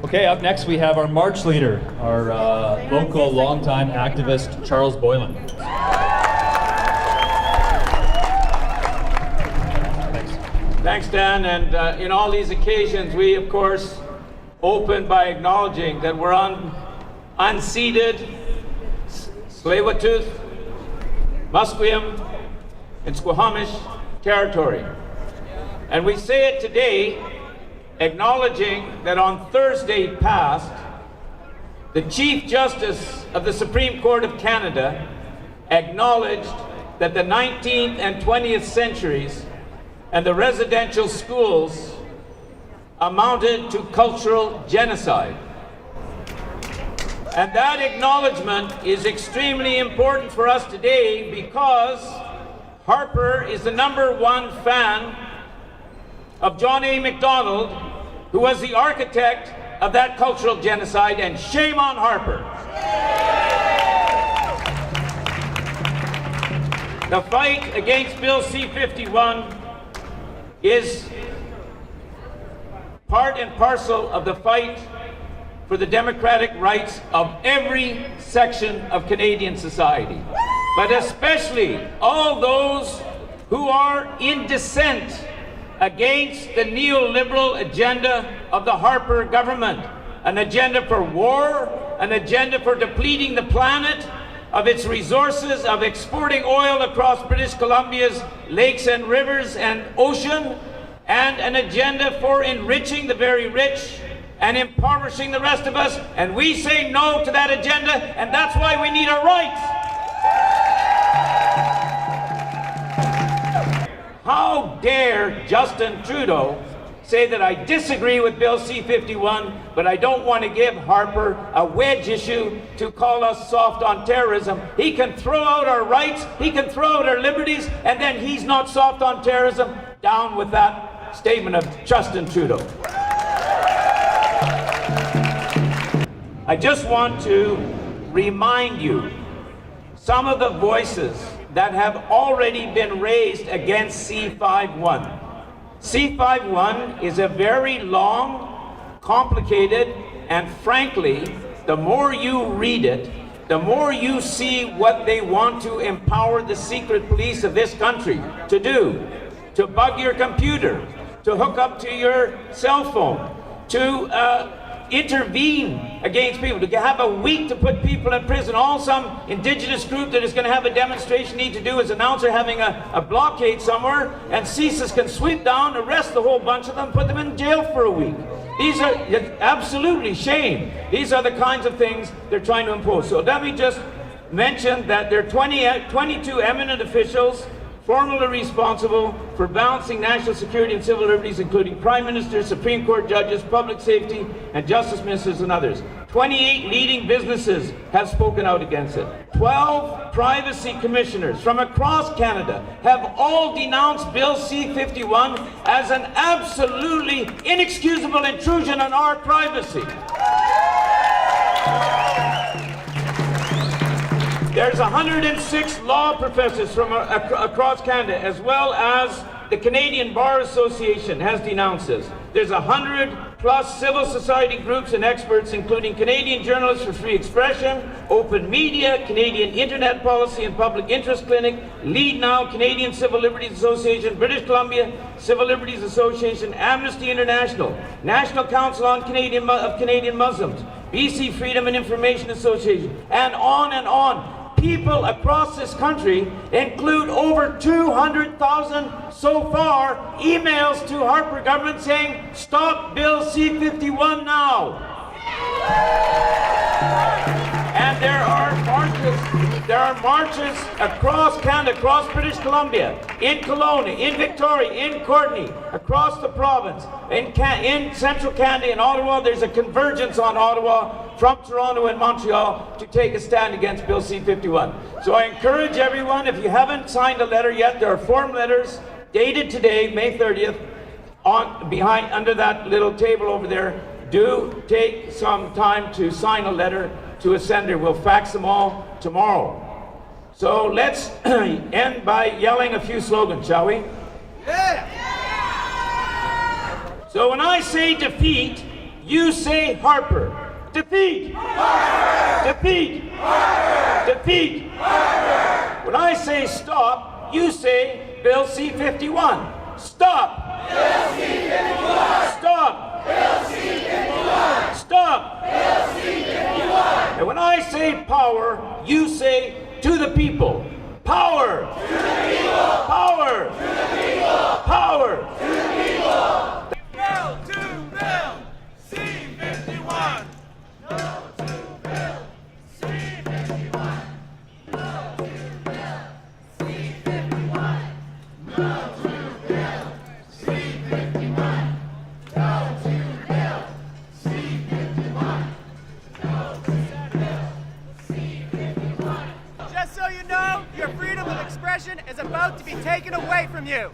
Okay, up next we have our march leader, our local longtime activist, Charles Boylan. Thanks, Dan. And in all these occasions, we, of course, open by acknowledging that we're on unceded Tsleil-Waututh, Musqueam, and Squamish territory. And we say it today, acknowledging that on Thursday past, the Chief Justice of the Supreme Court of Canada acknowledged that the 19th and 20th centuries and the residential schools amounted to cultural genocide. And that acknowledgement is extremely important for us today because Harper is the #1 fan of John A. Macdonald, who was the architect of that cultural genocide, and shame on Harper. The fight against Bill C-51 is part and parcel of the fight for the democratic rights of every section of Canadian society, but especially all those who are in dissent against the neoliberal agenda of the Harper government, an agenda for war, an agenda for depleting the planet of its resources, of exporting oil across British Columbia's lakes and rivers and ocean, and an agenda for enriching the very rich and impoverishing the rest of us. And we say no to that agenda, and that's why we need our rights. How dare Justin Trudeau say that I disagree with Bill C-51, but I don't want to give Harper a wedge issue to call us soft on terrorism. He can throw out our rights, he can throw out our liberties, and then he's not soft on terrorism. Down with that statement of Justin Trudeau. I just want to remind you some of the voices that have already been raised against C-51. C-51 is a very long, complicated, and frankly, the more you read it, the more you see what they want to empower the secret police of this country to do. To bug your computer, to hook up to your cell phone, to intervene against people, to have a week to put people in prison. All some indigenous group that is going to have a demonstration need to do is announce they're having a blockade somewhere, and CSIS can sweep down, arrest the whole bunch of them, put them in jail for a week. These are absolutely shame. These are the kinds of things they're trying to impose. So let me just mention that there are 22 eminent officials formally responsible for balancing national security and civil liberties, including prime ministers, Supreme Court judges, public safety, and justice ministers, and others. 28 leading businesses have spoken out against it. 12 privacy commissioners from across Canada have all denounced Bill C-51 as an absolutely inexcusable intrusion on our privacy. There's 106 law professors from across Canada, as well as the Canadian Bar Association has denounced this. There's 100+ civil society groups and experts, including Canadian Journalists for Free Expression, Open Media, Canadian Internet Policy and Public Interest Clinic, Lead Now, Canadian Civil Liberties Association, British Columbia Civil Liberties Association, Amnesty International, National Council of Canadian Muslims, BC Freedom and Information Association, and on and on. People across this country include over 200,000 so far emails to Harper government saying, stop Bill C-51 now. And there are marches across Canada, across British Columbia, in Kelowna, in Victoria, in Courtenay, across the province, in central Canada, in Ottawa. There's a convergence on Ottawa from Toronto and Montreal to take a stand against Bill C-51. So I encourage everyone, if you haven't signed a letter yet, there are form letters dated today, May 30th, under that little table over there. Do take some time to sign a letter to a sender. We'll fax them all tomorrow. So let's end by yelling a few slogans, shall we? Yeah! So when I say defeat, you say Harper. Defeat! Harper! Defeat! Harper! Defeat! Harper! When I say stop, you say Bill C51. Stop! Bill C51! Stop! Bill C51! Stop! Bill C51! And when I say power, you say to the people. Power! To the people! Power! To the people! Power! To the people! No to Bill C51! No to Bill C51! No to Bill C51! No to Bill C51! No to Bill C51! No to Bill C51! Just so you know, your freedom of expression is about to be taken away from you.